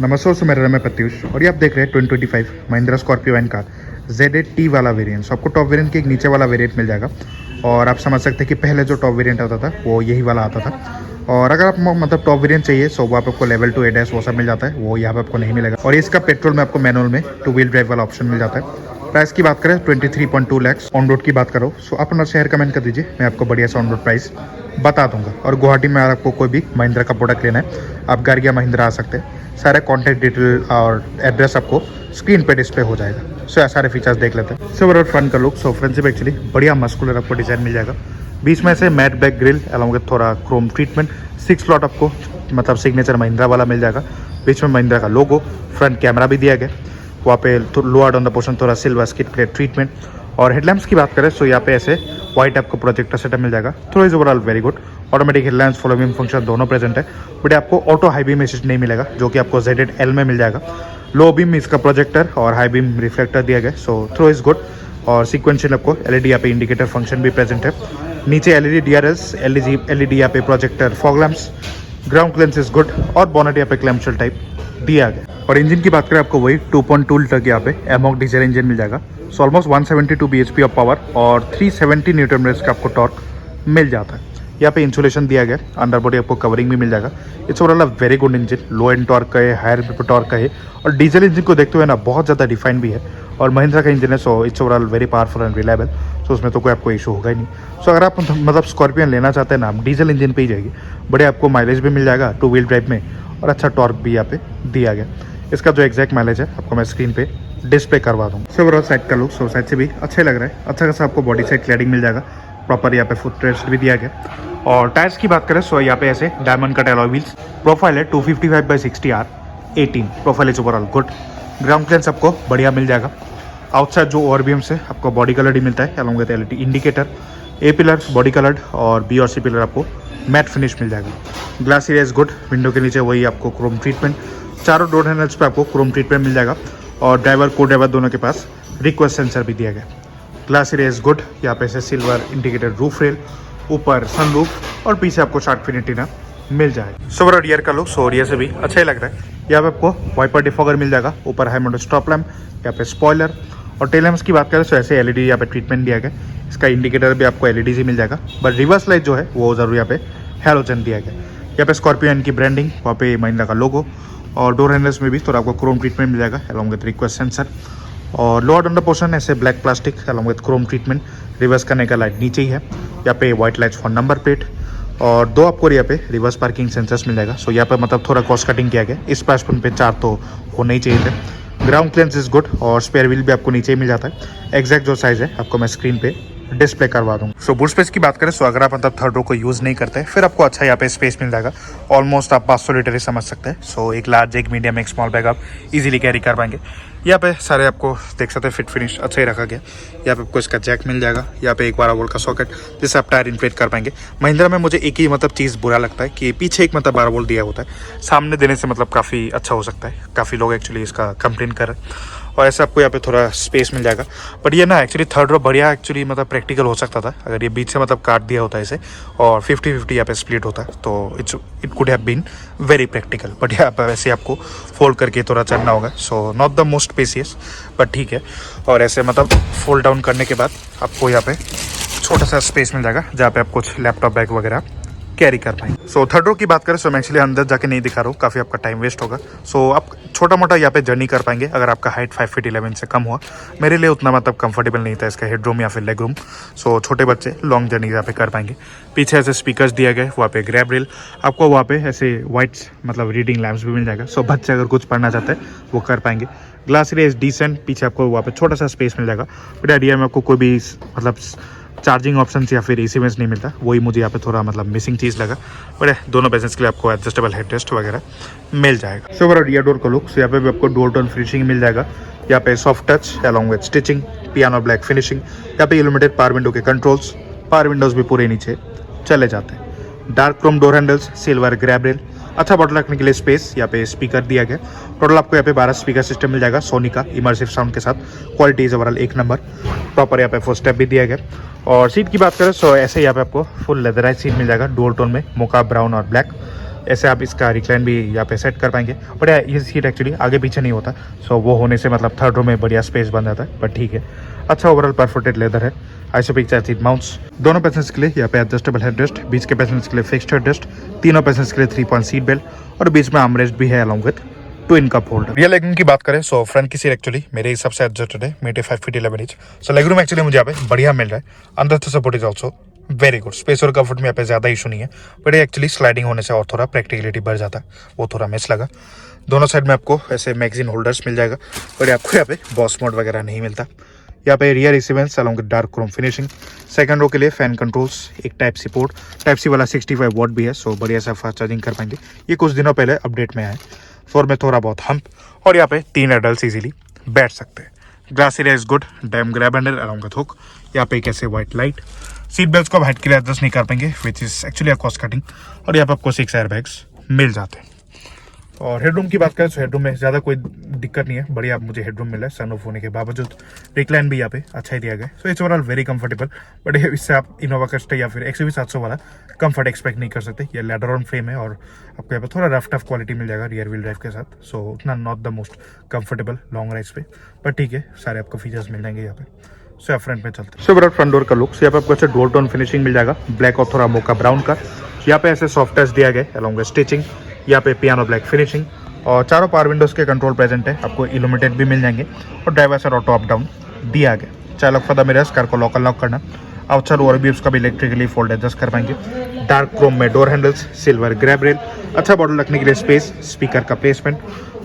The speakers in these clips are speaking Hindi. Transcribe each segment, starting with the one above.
नमस्ते दोस्तों, मेरा नाम है प्रत्युष और ये आप देख रहे हैं 2025 महिंद्रा स्कॉर्पियो वैन का Z8T वाला वेरिएंट। सो आपको टॉप वेरिएंट के एक नीचे वाला वेरिएंट मिल जाएगा और आप समझ सकते हैं कि पहले जो टॉप वेरिएंट आता था वो यही वाला आता था। और अगर आप मतलब टॉप वेरिएंट चाहिए सो वो आपको लेवल 2 ADAS वो सब मिल जाता है, वो यहाँ पे आपको नहीं मिलेगा। और इसका पेट्रोल में आपको मैनुअल में 2 व्हील ड्राइव वाला ऑप्शन मिल जाता है। प्राइस की बात करें 23.2 लाख। ऑन रोड की बात करो सो आप अपना शहर कमेंट कर दीजिए, मैं आपको बढ़िया सा ऑन रोड प्राइस बता दूंगा। और गुवाहाटी में अगर आपको कोई भी महिंद्रा का प्रोडक्ट लेना है आप गार्गिया महिंद्रा आ सकते हैं। सारे कॉन्टैक्ट डिटेल और एड्रेस आपको स्क्रीन पे डिस्प्ले हो जाएगा। सो सारे फीचर्स देख लेते हैं। सो ओवरऑल फ्रंट का लुक, सो फ्रंट से एक्चुअली बढ़िया मस्कुलर आपको डिजाइन मिल जाएगा। बीच में से matte black grill along with थोड़ा क्रोम ट्रीटमेंट, 6 स्लॉट आपको मतलब सिग्नेचर महिंद्रा वाला मिल जाएगा। बीच में महिंद्रा का लोगो, फ्रंट कैमरा भी दिया गया। वहाँ पे लोअर ऑन द पोर्शन थोड़ा सिल्वर स्किड प्लेट ट्रीटमेंट। और हेडलैम्प्स की बात करें सो यहाँ पे ऐसे वाइट आपको प्रोजेक्टर सेटअप मिल जाएगा। थोड़ा is overall very good. Automatic headlamps, following function दोनों प्रेजेंट है, बट आपको ऑटो हाई बीम असिस्ट नहीं मिलेगा जो कि आपको Z8L में मिल जाएगा। लो बीम इसका प्रोजेक्टर और हाई बीम रिफ्लेक्टर दिया गया, सो थ्रो इज गुड। और सिक्वेंशियल आपको LED यहाँ पे इंडिकेटर फंक्शन भी प्रेजेंट है। नीचे LED DRS, LED यहाँ पे projector, fog lamps, ground clearance is good और बोनेट यहाँ पे क्लैम्पशेल टाइप दिया गया। और इंजन की बात करें आपको वही 2.2 लीटर के यहाँ पे एमॉक डीजल इंजन मिल जाएगा। So almost 172 bhp of power और 370 न्यूटन मीटर्स का आपको टॉर्क मिल जाता है। यहाँ पे इंसुलेशन दिया गया, अंडर बॉडी आपको कवरिंग भी मिल जाएगा। It's overall a very good engine, low and torque का है, हायर टॉर्क का है। और डीजल इंजन को देखते हुए ना बहुत ज़्यादा डिफाइन भी है और महिंद्रा का इंजन है, so it's overall very powerful and reliable. So उसमें तो कोई आपको इशू होगा ही नहीं। सो अगर आप मतलब स्कॉर्पियन लेना चाहते हैं ना, आप डीजल इंजन पे ही जाएगी, बड़े आपको माइलेज भी मिल जाएगा 2 व्हील ड्राइव में और अच्छा टॉर्क भी यहाँ पे दिया गया। इसका जो एग्जैक्ट माइलेज है आपको मैं स्क्रीन पे डिस्प्ले करवा दूँगा। सो ओवरऑल साइड का लुक, सो साइड से भी अच्छा लग रहा है। अच्छा खासा आपको बॉडी साइड क्लैडिंग मिल जाएगा, प्रॉपर यहाँ पे फुट रेस्ट भी दिया गया। और टायर्स की बात करें सो यहाँ पे ऐसे diamond cut alloy wheels, profile है 255/60R 18, profile is overall good. Ground clearance आपको बढ़िया मिल जाएगा। आउटसाइड जो ओवरबीम से आपको बॉडी कलर ही मिलता है along with LED indicator, A pillar body coloured और B और C पिलर आपको मैट फिनिश मिल जाएगा। Glass area is good. Window के नीचे वही आपको क्रोम ट्रीटमेंट, चारों डोर हैंडल्स पे आपको क्रोम ट्रीटमेंट मिल जाएगा। और ड्राइवर को ड्राइवर दोनों के पास रिक्वेस्ट सेंसर भी दिया गया। Glass area is good. यहाँ पे से सिल्वर इंडिकेटेड रूफ रेल, ऊपर सनरूफ और पीछे आपको शार्क फिन एंटीना मिल जाएगा। सो ओवरऑल रियर का लुक, सो रियर से भी अच्छा ही लग रहा है। यहाँ पे आपको वाइपर डिफॉगर मिल जाएगा, ऊपर हाई माउंटेड स्टॉप लैम्प, यहाँ पे स्पॉइलर। और टेल लैम्प्स की बात करें तो ऐसे LED यहाँ पे ट्रीटमेंट दिया गया। इसका इंडिकेटर भी आपको LED ही मिल जाएगा, बट रिवर्स लाइट जो है वो जरूर यहाँ पे हैलोजन दिया गया। यहाँ पे स्कॉर्पियन की ब्रांडिंग, वहाँ पे महिंद्रा का लोगो। और डोर हैंडल्स में भी थोड़ा आपको क्रोम ट्रीटमेंट मिल जाएगा अलॉन्ग विद रिक्वेस्ट सेंसर। और लोअर अंडर पोर्शन ऐसे black plastic along with Chrome treatment. Reverse करने का लाइट नीचे ही है। यहाँ पे white lights for number plate और 2 आपको यहाँ पे रिवर्स पार्किंग सेंसर्स मिल जाएगा। सो यहाँ पे मतलब थोड़ा कॉस्ट कटिंग किया गया, इस प्राइस पॉइंट पे 4 तो होने ही चाहिए थे। ग्राउंड क्लियरेंस इज गुड और स्पेयर व्हील भी आपको नीचे ही मिल जाता है। एग्जैक्ट जो साइज है आपको मैं स्क्रीन पे डिस्प्ले करवा दूंगा। सो बूट स्पेस की बात करें सो अगर आप मतलब थर्ड रो को यूज़ नहीं करते फिर आपको अच्छा यहाँ पे स्पेस मिल जाएगा। ऑलमोस्ट आप 500 लीटर ही समझ सकते हैं। सो एक लार्ज, एक मीडियम, एक स्मॉल बैग आप इजीली कैरी कर पाएंगे। यहाँ पे सारे आपको देख सकते हैं फिट फिनिश अच्छा ही रखा गया। यहाँ पे आपको इसका जैक मिल जाएगा। यहाँ पे एक 12 वोल्ट का सॉकेट जिससे आप टायर इन्फ्लेट कर पाएंगे। महिंद्रा में मुझे एक ही मतलब चीज़ बुरा लगता है कि पीछे एक मतलब 12 वोल्ट दिया होता है, सामने देने से मतलब काफ़ी अच्छा हो सकता है। काफ़ी लोग एक्चुअली इसका कंप्लेन कर रहे हैं। और ऐसे आपको यहाँ पे थोड़ा स्पेस मिल जाएगा। बट ये ना एक्चुअली थर्ड रो बढ़िया एक्चुअली मतलब प्रैक्टिकल हो सकता था अगर ये बीच से मतलब काट दिया होता है इसे और 50-50 यहाँ पे स्प्लिट होता है तो it could have been very practical. But यहाँ पे वैसे आपको फोल्ड करके थोड़ा चढ़ना होगा। So not the most spacious but ठीक है। और ऐसे मतलब फोल्ड डाउन करने के बाद आपको यहाँ पे छोटा सा स्पेस मिल जाएगा जहाँ पे आप कुछ लैपटॉप बैग वगैरह कैरी कर पाएंगे। सो थर्ड रो की बात करें सो मैं एक्चुअली अंदर जाके नहीं दिखा रहा हूँ, काफ़ी आपका टाइम वेस्ट होगा। सो आप छोटा मोटा यहाँ पे जर्नी कर पाएंगे अगर आपका हाइट 5 फीट 11 से कम हुआ। मेरे लिए उतना मतलब कंफर्टेबल नहीं था इसका हेडरूम या फिर लेग रूम। सो छोटे बच्चे लॉन्ग जर्नी यहाँ पे कर पाएंगे। पीछे ऐसे स्पीकर्स दिया गया, वहाँ पे ग्रैब रेल, आपको वहाँ पे ऐसे वाइट मतलब रीडिंग लैम्प्स भी मिल जाएगा। सो बच्चे अगर कुछ पढ़ना चाहते हैं वो कर पाएंगे। Glass area is decent. पीछे आपको वहाँ पे छोटा सा स्पेस मिल जाएगा। बट आइडिया में आपको कोई भी मतलब चार्जिंग ऑप्शन या फिर AC वेंट्स नहीं मिलता, वही मुझे यहाँ पे थोड़ा मतलब मिसिंग चीज़ लगा। बट दोनों बिजनेस के लिए आपको एडजस्टेबल हेडरेस्ट वगैरह मिल जाएगा। सो ओवरऑल रियर डोर का लुक, सो यहाँ पे भी आपको डोर टोन फिनिशिंग मिल जाएगा। यहाँ पे soft touch along with stitching, piano black finishing. यहाँ पे इल्यूमिनेटेड पावर विंडो के कंट्रोल्स, पावर विंडोज भी पूरे नीचे चले जाते हैं। Dark Chrome door handles, silver grab rail, अच्छा बॉटल रखने के लिए स्पेस, यहाँ पे स्पीकर दिया गया। टोटल आपको यहाँ पे 12 स्पीकर सिस्टम मिल जाएगा सोनी का इमर्सिव साउंड के साथ। Quality is overall 1 number. Proper यहाँ पे 4 स्टेप भी दिया गया। और सीट की बात करें सो ऐसे यहाँ पे आपको फुल लेदराइज सीट मिल जाएगा, डुअल टोन में मोका ब्राउन और ब्लैक। ऐसे आप इसका रिक्लाइन भी यहाँ पे सेट कर पाएंगे। बट ये सीट एक्चुअली आगे पीछे नहीं होता, सो वो होने से मतलब थर्ड रो में बढ़िया स्पेस बन जाता है, बट ठीक है। अच्छा ओवरऑल परफेक्टेड लेदर है। आइसोपिक चार सीट माउंट्स, दोनों पैसेंजर्स के लिए यहाँ पे एडजस्टेबल हेडरेस्ट, बीच के पैसेंजर्स के लिए फिक्स्ड हेडरेस्ट, तीनों पैसेंजर्स के लिए 3 पॉइंट सीट बेल्ट और बीच में आर्मरेस्ट भी है along with twin cup holder. Rear legroom की बात करें सो फ्रंट की सीट एक्चुअली मेरे हिसाब से एडजस्टेड है, मेरे 5 फीट 11 इंच। सो लेगरूम एक्चुअली मुझे यहाँ पे बढ़िया मिल रहा है। अंदर से support is also very good. Space और कंफर्ट में यहाँ पे ज़्यादा इशू नहीं है, बट ये एक्चुअली स्लाइडिंग होने से और थोड़ा प्रैक्टिकलिटी बढ़ जाता है, वो थोड़ा मिस लगा। दोनों साइड में आपको ऐसे मैगजीन होल्डर्स मिल जाएगा, बट आपको यहाँ पे बॉस मोड वगैरह नहीं मिलता। यहाँ पे रियर रिसीवेंस along with dark chrome finishing. Second row के लिए फैन कंट्रोल्स, एक type C port, type C वाला 65 वॉट भी है, सो बढ़िया सा फास्ट चार्जिंग कर पाएंगे। ये कुछ दिनों पहले अपडेट में आए। फ्लोर में थोड़ा बहुत हम्प और यहाँ पे 3 एडल्ट इजीली बैठ सकते हैं। Glass area is good, dam grab handle along with hook. यहाँ पे कैसे व्हाइट लाइट, सीट बेल्ट को आप हाइट के लिए एडजस्ट नहीं कर पाएंगे, which is actually cost cutting. और यहाँ पे आपको 6 एयर बैग्स मिल जाते हैं। और हेडरूम की बात करें तो हेडरूम में ज़्यादा कोई दिक्कत नहीं है, बढ़िया मुझे हेडरूम मिला है सनरूफ होने के बावजूद। रिक्लाइन भी यहाँ पे अच्छा ही दिया गया है, so it's overall very comfortable. But इससे आप इनोवा क्रिस्टा या फिर XUV 700 वाला कंफर्ट एक्सपेक्ट नहीं कर सकते। ये लेदर ऑन फ्रेम है और आपको यहाँ पे थोड़ा रफ टफ क्वालिटी मिल जाएगा रियर व्हील ड्राइव के साथ, सो उतना not the most comfortable long rides पे, बट ठीक है सारे आपको फीचर्स मिल जाएंगे यहाँ पे। सो फ्रंट में चलते हैं। सो बड़ा फ्रंट डोर का लुक, यहाँ पे आपको अच्छा डोर टोन फिनिशिंग मिल जाएगा, ब्लैक और थोड़ा मोका ब्राउन का। यहाँ पे ऐसे सॉफ्ट टच दिया गया अलॉन्ग विद स्टिचिंग, यहाँ पे पियानो ब्लैक फिनिशिंग और चारों पावर विंडोज के कंट्रोल प्रेजेंट है, आपको इल्यूमिनेटेड भी मिल जाएंगे और driver side auto up down दिया गया। चालक फॉर द मिरर्स, कार को लॉक अनलॉक करना, आउटसाइड ओवर भी उसका भी इलेक्ट्रिकली फोल्ड एडजस्ट कर पाएंगे। डार्क क्रोम में door handles, silver grab rail, अच्छा बॉटल रखने के लिए स्पेस, स्पीकर का प्लेसमेंट।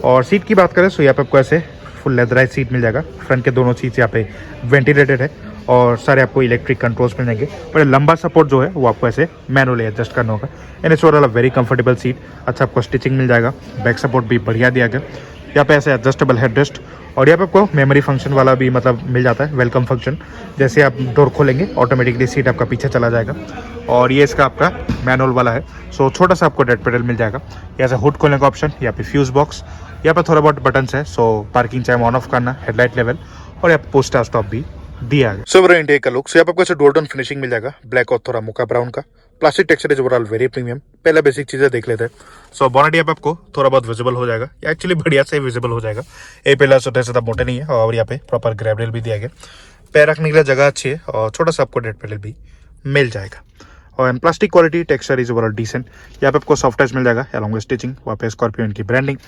और सीट की बात करें तो यहाँ पे आपको ऐसे फुल लेदराइज सीट मिल जाएगा। फ्रंट के दोनों सीट्स यहाँ पे वेंटिलेटेड है और सारे आपको इलेक्ट्रिक कंट्रोल्स मिल जाएंगे, पर लंबा सपोर्ट जो है वो आपको ऐसे मैनुअली एडजस्ट करना होगा। And it's overall very comfortable seat. अच्छा आपको स्टिचिंग मिल जाएगा, बैक सपोर्ट भी बढ़िया दिया गया। यहाँ पे ऐसे एडजस्टेबल हेडरेस्ट और यहाँ पे आपको मेमोरी फंक्शन वाला भी मतलब मिल जाता है, वेलकम फंक्शन। जैसे आप डोर खोलेंगे ऑटोमेटिकली सीट आपका पीछे चला जाएगा। और ये इसका आपका मैनुअल वाला है, सो छोटा सा आपको डेड पेडल मिल जाएगा। यहाँ से हुड खोलने का ऑप्शन, यहाँ पे फ्यूज बॉक्स, यहाँ पे थोड़ा बहुत बटन्स है, सो पार्किंग चाहे ऑन ऑफ करना, हेडलाइट लेवल और यहाँ पे पोस्टर स्टॉप भी दिया गया। सो ओवरऑल इंटेक का लुक, सो यहाँ पे आपको ऐसे डोर टोन फिनिशिंग मिल जाएगा, ब्लैक और थोड़ा मोका ब्राउन का। Plastic texture is overall very premium. पहले बेसिक चीजें देख लेते हैं। सो बोनेट यहाँ पे आपको थोड़ा बहुत विजिबल हो जाएगा, एक्चुअली बढ़िया से विजिबल हो जाएगा। ए पिलर से ज्यादा मोटे नहीं है और यहाँ पे प्रॉपर ग्रैब रेल भी दिया गया। पैर रखने के लिए जगह अच्छी है और छोटा सा आपको डेड पेडल भी मिल जाएगा। और plastic quality texture is overall decent. यहाँ पे आपको सॉफ्ट टच मिल जाएगा अलॉन्ग विद स्टिचिंग, वहाँ पे स्कॉर्पियो की ब्रांडिंग।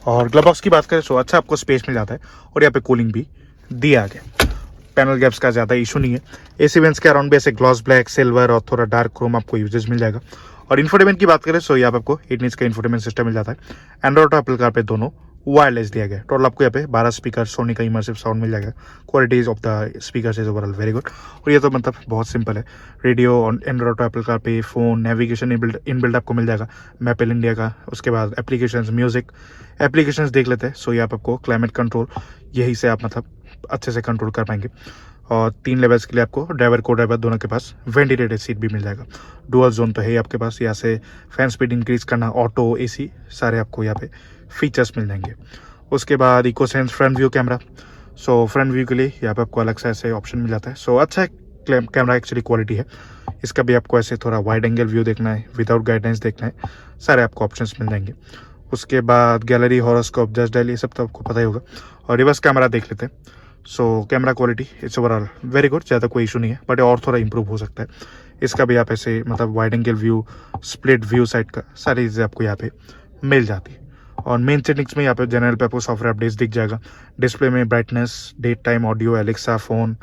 और ग्लव बॉक्स की बात करें तो अच्छा आपको स्पेस मिल जाता है और यहाँ पे कूलिंग भी दिया गया। पैनल गैप्स का ज़्यादा इशू नहीं है। एसी वेंट्स के अराउंड भी ऐसे ग्लॉस ब्लैक, सिल्वर और थोड़ा डार्क क्रोम आपको यूजेस मिल जाएगा। और इन्फोटेनमेंट की बात करें तो यहाँ पे आपको 8 इंच का इन्फोटेनमेंट सिस्टम मिल जाता है। एंड्रॉइड और एप्पल कार पे दोनों वायरलेस दिया गया। टोटल आपको यहाँ पे 12 स्पीकर, सोनी का इमर्सिव साउंड मिल जाएगा। Qualities of the speaker is overall very good. और ये तो मतलब बहुत सिंपल है। रेडियो एंड्रॉइड और एप्पल कार पे, फोन, नेविगेशन इनबिल्ट आपको मिल जाएगा, मैप इन इंडिया का। उसके बाद एप्लीकेशंस, म्यूजिक एप्लीकेशंस देख लेते हैं। सो यहाँ पे आपको क्लाइमेट कंट्रोल, यही से आप मतलब अच्छे से कंट्रोल कर पाएंगे। और 3 लेवल्स के लिए आपको ड्राइवर को ड्राइवर दोनों के पास वेंटिलेटेड सीट भी मिल जाएगा। डुअल जोन तो है आपके पास, यहाँ से फैन स्पीड इंक्रीज करना, ऑटो, एसी सारे आपको यहाँ पे फीचर्स मिल जाएंगे। उसके बाद eco sense front view camera. So front view के लिए यहाँ पे आपको अलग से ऐसे ऑप्शन मिल जाता है। सो अच्छा है कैमरा, एक्चुअली क्वालिटी है इसका भी। आपको ऐसे थोड़ा वाइड एंगल व्यू देखना है, विदाउट गाइडेंस देखना है, सारे आपको ऑप्शंस मिल जाएंगे। उसके बाद गैलरी, हॉरोस्कोप, जस्ट डायल, ये सब तो आपको पता ही होगा। और रिवर्स कैमरा देख लेते हैं। So camera quality it's overall very good, ज़्यादा कोई इशू नहीं है, बट और थोड़ा इंप्रूव हो सकता है। इसका भी आप ऐसे मतलब wide angle view, split view side का सारी चीज़ें आपको यहाँ पे मिल जाती है। और मेन सेटिंग्स में यहाँ पे जनरल पे आपको सॉफ्टवेयर अपडेट्स दिख जाएगा। डिस्प्ले में brightness, date time, audio, Alexa, phone.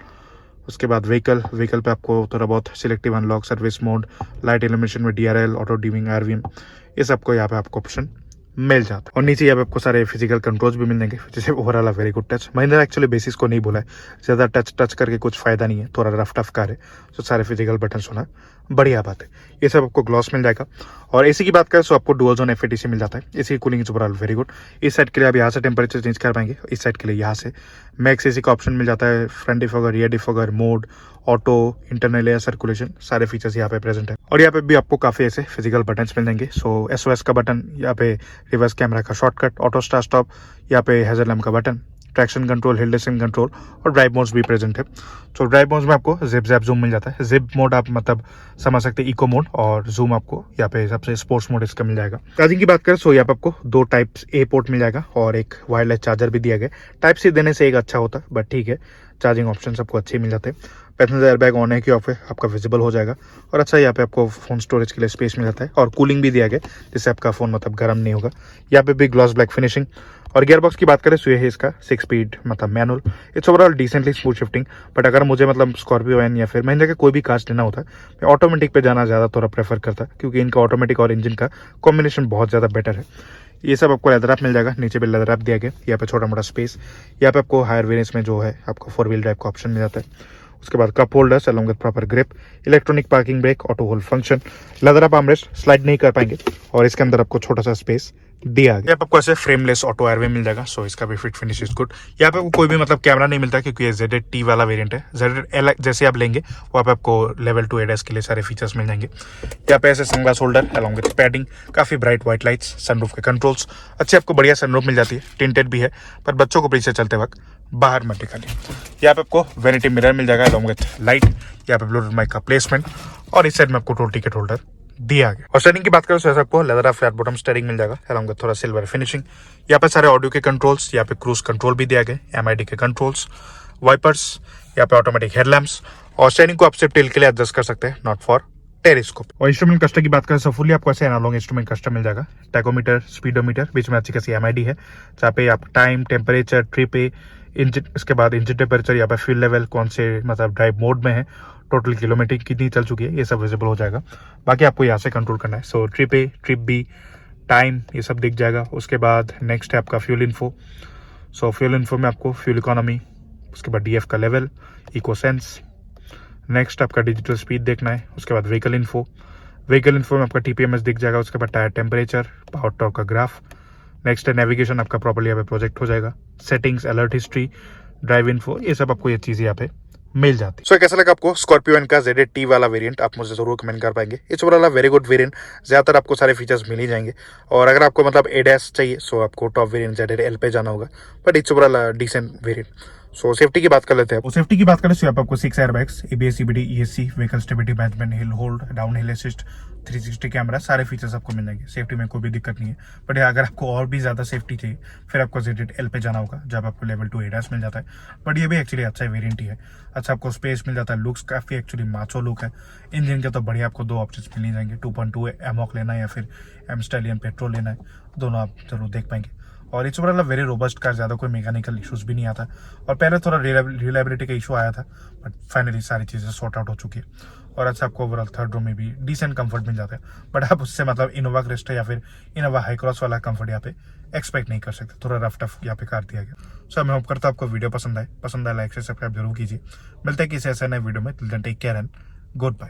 उसके बाद व्हीकल पे आपको थोड़ा बहुत selective unlock, service mode, light illumination में DRL, ऑटो डिमिंग, RVM, ये सबको यहाँ पे आपको ऑप्शन मिल जाता है। और नीचे यहाँ पे आपको सारे फिजिकल कंट्रोल्स भी मिल जाएंगे, जैसे overall very good touch. Mahindra actually basis को नहीं बोला है, ज़्यादा टच करके कुछ फायदा नहीं है, थोड़ा रफ टफ कार है, तो सारे फिजिकल बटन होना बढ़िया बात है। ये सब आपको ग्लॉस मिल जाएगा। और एसी की बात करें तो आपको डुअल जोन FATC मिल जाता है। AC cooling is overall very good. इस साइड के लिए आप यहाँ से टेम्परेचर चेंज कर पाएंगे, इस साइड के लिए यहाँ से मैक्स एसी का ऑप्शन मिल जाता है। Front defogger, rear defogger, mode, auto, internal air circulation, सारे फीचर्स यहाँ पे प्रेजेंट है। और यहाँ पे भी आपको काफ़ी ऐसे फिजिकल बटन्स मिल जाएंगे। सो SOS का बटन, यहाँ पे रिवर्स कैमरा का शॉर्टकट, ऑटो स्टार्ट स्टॉप, यहाँ पे हैजर लैम्प का बटन, ट्रैक्शन कंट्रोल, हिल डिस्टेंस कंट्रोल और ड्राइव मोड्स भी प्रेजेंट है। तो ड्राइव मोड्स में आपको जिप जैप जूम मिल जाता है। जिप मोड आप मतलब समझ सकते हैं इको मोड, और जूम आपको यहाँ पे सबसे स्पोर्ट्स मोड इसका मिल जाएगा। चार्जिंग की बात करें तो यहाँ पे आपको 2 टाइप ए पोर्ट मिल जाएगा और एक वायरलेस चार्जर भी दिया गया। टाइप सी देने से एक अच्छा होता, बट ठीक है, चार्जिंग ऑप्शन आपको अच्छे मिल जाते हैं। पैसेंजर एयरबैग ऑन है कि ऑफ है आपका विजिबल हो जाएगा। और अच्छा यहाँ पे आपको फ़ोन स्टोरेज के लिए स्पेस मिल जाता है और कूलिंग भी दिया गया जिससे आपका फ़ोन मतलब गर्म नहीं होगा। यहाँ पे भी ग्लॉस ब्लैक फिनिशिंग। और गियर बॉक्स की बात करें तो ये है इसका 6 स्पीड मतलब manual. It's overall decently smooth shifting, but अगर मुझे मतलब स्कॉर्पियो एन या फिर महिंद्रा का कोई भी कार लेना होता है, मैं ऑटोमेटिक पे जाना ज़्यादा थोड़ा प्रेफर करता है, क्योंकि इनका ऑटोमेटिक और इंजन का कॉम्बिनेशन बहुत ज़्यादा बेटर है। ये सब आपको लेदर रैप मिल जाएगा, नीचे पे लेदर रैप दिया गया। यहाँ पे छोटा मोटा स्पेस। यहाँ पे आपको हायर वेरिएंट्स में जो है आपको 4 व्हील ड्राइव का ऑप्शन मिल जाता है। उसके बाद cup holders along with proper grip, electronic parking brake, auto hold function, leather up armrest, slide नहीं कर पाएंगे और इसके अंदर आपको छोटा सा स्पेस दिया गया। आपको ऐसे फ्रेमलेस ऑटो एयरवे मिल जाएगा, सो इसका भी फिट फिनिश इज गुड। यहाँ पे आपको कोई भी मतलब कैमरा नहीं मिलता क्योंकि ये ZD-T वाला वेरिएंट है। ZD-L जैसे आप लेंगे वहाँ पे आपको लेवल 2 ADAS के लिए सारे फीचर्स मिल जाएंगे। यहाँ पे ऐसे sunglass holder along with padding, काफी ब्राइट व्हाइट लाइट्स, सनरूफ के कंट्रोल्स अच्छे, आपको बढ़िया सनरूफ मिल जाती है। टिंटेड भी है, पर बच्चों को पीछे चलते वक्त बाहर मत निकालिए। यहाँ पे आपको वैनिटी मिरर मिल जाएगा अलॉन्ग विद लाइट। यहाँ पे ब्लूटूथ माइक का प्लेसमेंट और इस साइड में आपको टोल टिकट होल्डर दिया गया। और स्टीयरिंग की बात करें तो ऐसा आपको लेदर फ्लैट बॉटम स्टीयरिंग मिल जाएगा अलॉन्ग विद थोड़ा सिल्वर फिनिशिंग। यहाँ पे सारे ऑडियो के कंट्रोल्स, यहाँ पे क्रूज कंट्रोल भी दिया गया, MID के कंट्रोल्स, वाइपर्स, यहाँ पे ऑटोमेटिक हेडलैम्प्स। और स्टीयरिंग को आप सिर्फ टिल्ट के लिए एडजस्ट कर सकते हैं, नॉट फॉर टेलीस्कोप। और इंस्ट्रूमेंट क्लस्टर की बात करें तो फुली आपको ऐसे एनालॉग इंस्ट्रूमेंट क्लस्टर मिल जाएगा। टैकोमीटर, स्पीडोमीटर, बीच में अच्छी खासी MID है जहाँ पे आप टाइम, टेम्परेचर, ट्रिप, इंजन, इसके बाद इंजन टेम्परेचर, यहाँ पे फ्यूल लेवल कौन से मतलब ड्राइव मोड में है, टोटल किलोमीटर कितनी चल चुकी है, ये सब विजिबल हो जाएगा। बाकी आपको यहाँ से कंट्रोल करना है। So trip A, trip B, time, ये सब दिख जाएगा। उसके बाद नेक्स्ट है आपका fuel info. So fuel info में आपको फ्यूल इकोनॉमी, उसके बाद DF का लेवल, इको सेंस, नेक्स्ट आपका डिजिटल स्पीड देखना है। उसके बाद व्हीकल इन्फो में आपका TPMS दिख जाएगा। उसके बाद टायर टेम्परेचर, पावर टॉर्क का ग्राफ। नेक्स्ट है नेविगेशन, आपका प्रॉपर्ली यहाँ पे प्रोजेक्ट हो जाएगा। Settings, alert history, drive info, ये सब आपको ये चीज़ें यहाँ पे मिल जाती है। सो कैसा लगा आपको स्कॉर्पियो एन का ZD-T वाला वेरिएंट, आप मुझे जरूर कमेंट कर पाएंगे। It's overall very good variant, ज्यादातर आपको सारे फीचर्स मिल ही जाएंगे। और अगर आपको मतलब ADAS चाहिए सो आपको टॉप वेरिएंट ZD-L पे जाना होगा, but it's overall decent variant. So safety की बात कर लेते हैं। सेफ्टी की बात करें तो आपको 6 airbags, ABS, CBD, ESC, vehicle stability management, hill hold, down hill assist, 360 camera, सारे फीचर्स आपको मिल जाएंगे। सेफ्टी में कोई भी दिक्कत नहीं है। बट अगर आपको और भी ज्यादा सेफ्टी चाहिए फिर आपको ZD-L पे जाना होगा जब आपको लेवल 2 ADAS मिल जाता है। बट ये भी एक्चुअली अच्छा वेरिएंट ही है। अच्छा आपको स्पेस मिल जाता है, लुक्स काफी एक्चुअली माचो लुक है। इंजन के तो बढ़िया आपको 2 ऑप्शन मिल जाएंगे, 2.2 एमॉक लेना है या फिर M स्टालियन पेट्रोल लेना है, दोनों आप जरूर देख पाएंगे। और it's overall very robust car, ज़्यादा कोई मैकेनिकल इशूज़ भी नहीं आता। और पहले थोड़ा रिलायबिलिटी का इशू आया था, बट फाइनली सारी चीज़ें सॉर्ट आउट हो चुकी है। और अच्छा आपको ओवरऑल थर्ड रो में भी डिसेंट कंफर्ट मिल जाता है, बट आप उससे मतलब इनोवा क्रिस्टा या फिर इनोवा हाई क्रॉस वाला कंफर्ट यहाँ पे एक्सपेक्ट नहीं कर सकते। थोड़ा रफ टफ यहाँ पे कार दिया गया। सो मैं होप करता हूँ आपको वीडियो पसंद आए लाइक से सब्सक्राइब जरूर कीजिए। मिलते हैं किसी ऐसे नए वीडियो में। Till then take care and good bye.